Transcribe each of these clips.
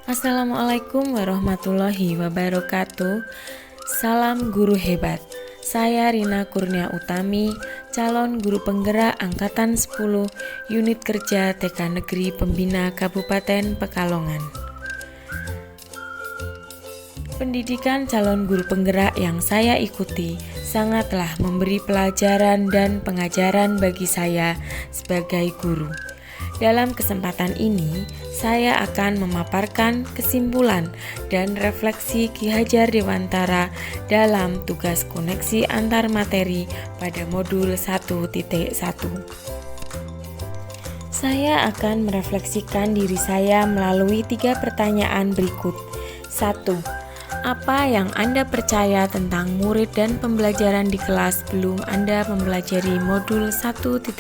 Assalamualaikum warahmatullahi wabarakatuh. Salam guru hebat. Saya Rina Kurnia Utami, calon guru penggerak angkatan 10 unit kerja TK Negeri Pembina Kabupaten Pekalongan. Pendidikan calon guru penggerak yang saya ikuti sangatlah memberi pelajaran dan pengajaran bagi saya sebagai guru. Dalam kesempatan ini, saya akan memaparkan kesimpulan dan refleksi Ki Hajar Dewantara dalam tugas koneksi antar materi pada modul 1.1. Saya akan merefleksikan diri saya melalui 3 pertanyaan berikut. 1. Apa yang Anda percaya tentang murid dan pembelajaran di kelas sebelum Anda mempelajari modul 1.1?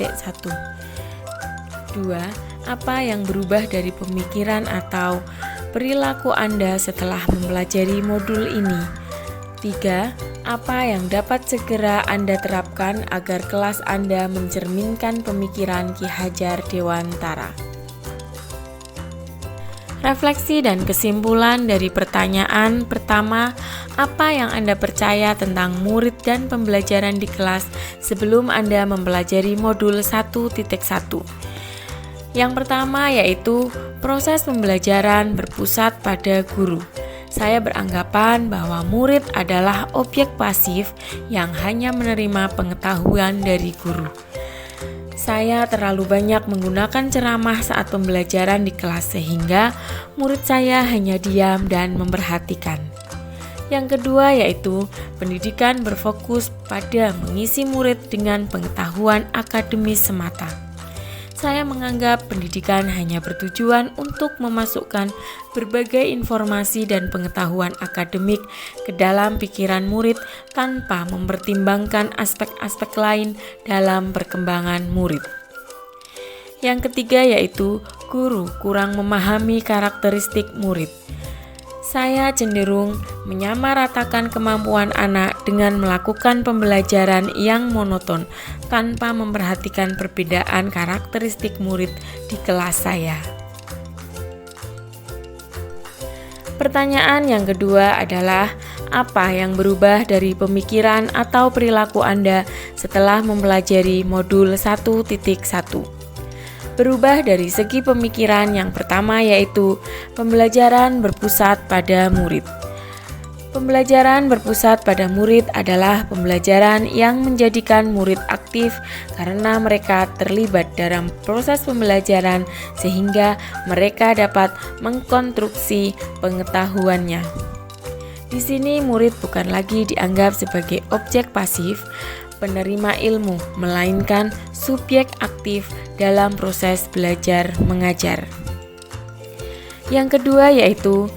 2. Apa yang berubah dari pemikiran atau perilaku Anda setelah mempelajari modul ini? 3. Apa yang dapat segera Anda terapkan agar kelas Anda mencerminkan pemikiran Ki Hajar Dewantara? Refleksi dan kesimpulan dari pertanyaan pertama, apa yang Anda percaya tentang murid dan pembelajaran di kelas sebelum Anda mempelajari modul 1.1? Yang pertama yaitu proses pembelajaran berpusat pada guru. Saya beranggapan bahwa murid adalah objek pasif yang hanya menerima pengetahuan dari guru. Saya terlalu banyak menggunakan ceramah saat pembelajaran di kelas sehingga murid saya hanya diam dan memperhatikan. Yang kedua yaitu pendidikan berfokus pada mengisi murid dengan pengetahuan akademis semata. Saya menganggap pendidikan hanya bertujuan untuk memasukkan berbagai informasi dan pengetahuan akademik ke dalam pikiran murid tanpa mempertimbangkan aspek-aspek lain dalam perkembangan murid. Yang ketiga yaitu guru kurang memahami karakteristik murid. Saya cenderung menyamaratakan kemampuan anak dengan melakukan pembelajaran yang monoton tanpa memperhatikan perbedaan karakteristik murid di kelas saya. Pertanyaan yang kedua adalah, apa yang berubah dari pemikiran atau perilaku Anda setelah mempelajari modul 1.1? Berubah dari segi pemikiran yang pertama yaitu pembelajaran berpusat pada murid. Pembelajaran berpusat pada murid adalah pembelajaran yang menjadikan murid aktif karena mereka terlibat dalam proses pembelajaran sehingga mereka dapat mengkonstruksi pengetahuannya. Di sini murid bukan lagi dianggap sebagai objek pasif penerima ilmu, melainkan subjek aktif dalam proses belajar mengajar. Yang kedua yaitu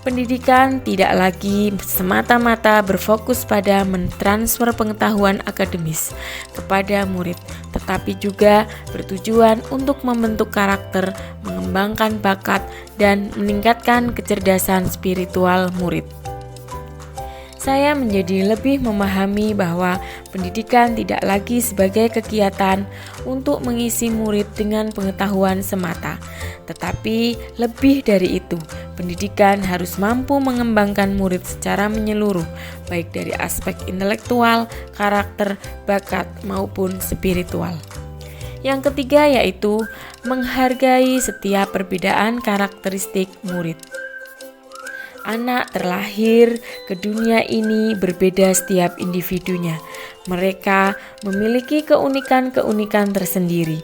pendidikan tidak lagi semata-mata berfokus pada mentransfer pengetahuan akademis kepada murid, tetapi juga bertujuan untuk membentuk karakter, mengembangkan bakat, dan meningkatkan kecerdasan spiritual murid. Saya menjadi lebih memahami bahwa pendidikan tidak lagi sebagai kegiatan untuk mengisi murid dengan pengetahuan semata, tetapi lebih dari itu, pendidikan harus mampu mengembangkan murid secara menyeluruh, baik dari aspek intelektual, karakter, bakat, maupun spiritual. Yang ketiga yaitu menghargai setiap perbedaan karakteristik murid. Anak terlahir ke dunia ini berbeda setiap individunya. Mereka memiliki keunikan-keunikan tersendiri.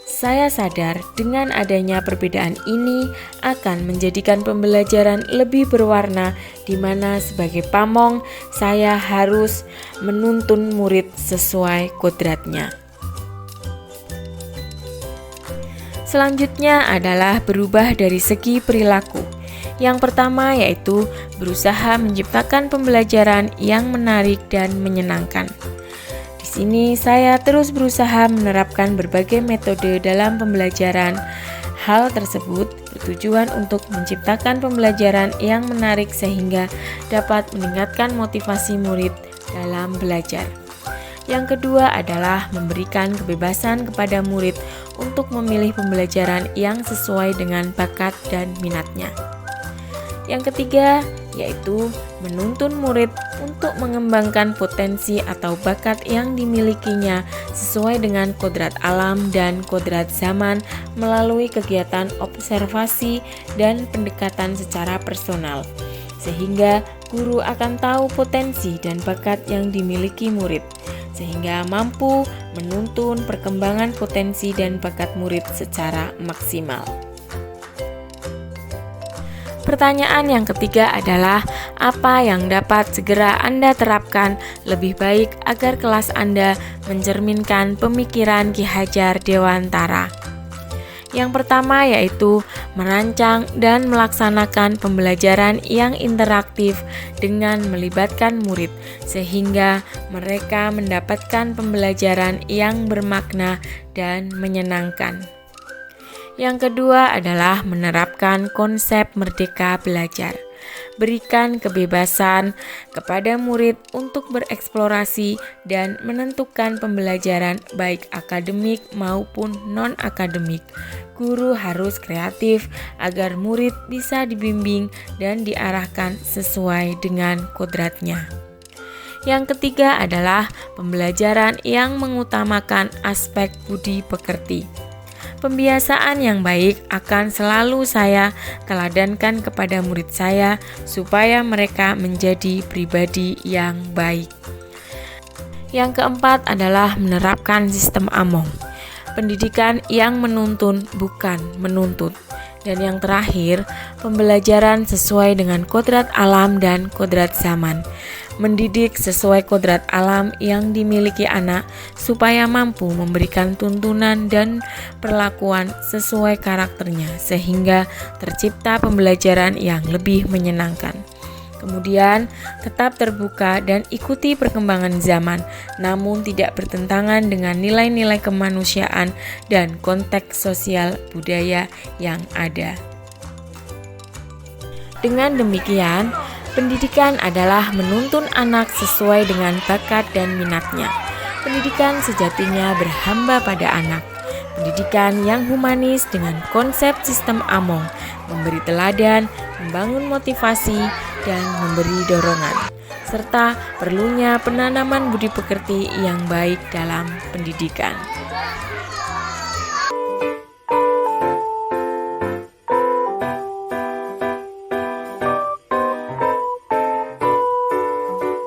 Saya sadar dengan adanya perbedaan ini akan menjadikan pembelajaran lebih berwarna, di mana sebagai pamong saya harus menuntun murid sesuai kodratnya. Selanjutnya adalah berubah dari segi perilaku. Yang pertama yaitu berusaha menciptakan pembelajaran yang menarik dan menyenangkan. Di sini saya terus berusaha menerapkan berbagai metode dalam pembelajaran. Hal tersebut bertujuan untuk menciptakan pembelajaran yang menarik sehingga dapat meningkatkan motivasi murid dalam belajar. Yang kedua adalah memberikan kebebasan kepada murid untuk memilih pembelajaran yang sesuai dengan bakat dan minatnya. Yang ketiga yaitu menuntun murid untuk mengembangkan potensi atau bakat yang dimilikinya sesuai dengan kodrat alam dan kodrat zaman melalui kegiatan observasi dan pendekatan secara personal, sehingga guru akan tahu potensi dan bakat yang dimiliki murid, sehingga mampu menuntun perkembangan potensi dan bakat murid secara maksimal. Pertanyaan yang ketiga adalah apa yang dapat segera Anda terapkan lebih baik agar kelas Anda mencerminkan pemikiran Ki Hajar Dewantara. Yang pertama yaitu merancang dan melaksanakan pembelajaran yang interaktif dengan melibatkan murid sehingga mereka mendapatkan pembelajaran yang bermakna dan menyenangkan. Yang kedua adalah menerapkan konsep merdeka belajar. Berikan kebebasan kepada murid untuk bereksplorasi dan menentukan pembelajaran baik akademik maupun non-akademik. Guru harus kreatif agar murid bisa dibimbing dan diarahkan sesuai dengan kodratnya. Yang ketiga adalah pembelajaran yang mengutamakan aspek budi pekerti. Pembiasaan yang baik akan selalu saya teladankan kepada murid saya supaya mereka menjadi pribadi yang baik. Yang keempat adalah menerapkan sistem AMONG, pendidikan yang menuntun bukan menuntut. Dan yang terakhir, pembelajaran sesuai dengan kodrat alam dan kodrat zaman. Mendidik sesuai kodrat alam yang dimiliki anak supaya mampu memberikan tuntunan dan perlakuan sesuai karakternya sehingga tercipta pembelajaran yang lebih menyenangkan. Kemudian, tetap terbuka dan ikuti perkembangan zaman, namun tidak bertentangan dengan nilai-nilai kemanusiaan dan konteks sosial budaya yang ada. Dengan demikian, pendidikan adalah menuntun anak sesuai dengan bakat dan minatnya. Pendidikan sejatinya berhamba pada anak. Pendidikan yang humanis dengan konsep sistem AMONG, memberi teladan, membangun motivasi, dan memberi dorongan, serta perlunya penanaman budi pekerti yang baik dalam pendidikan.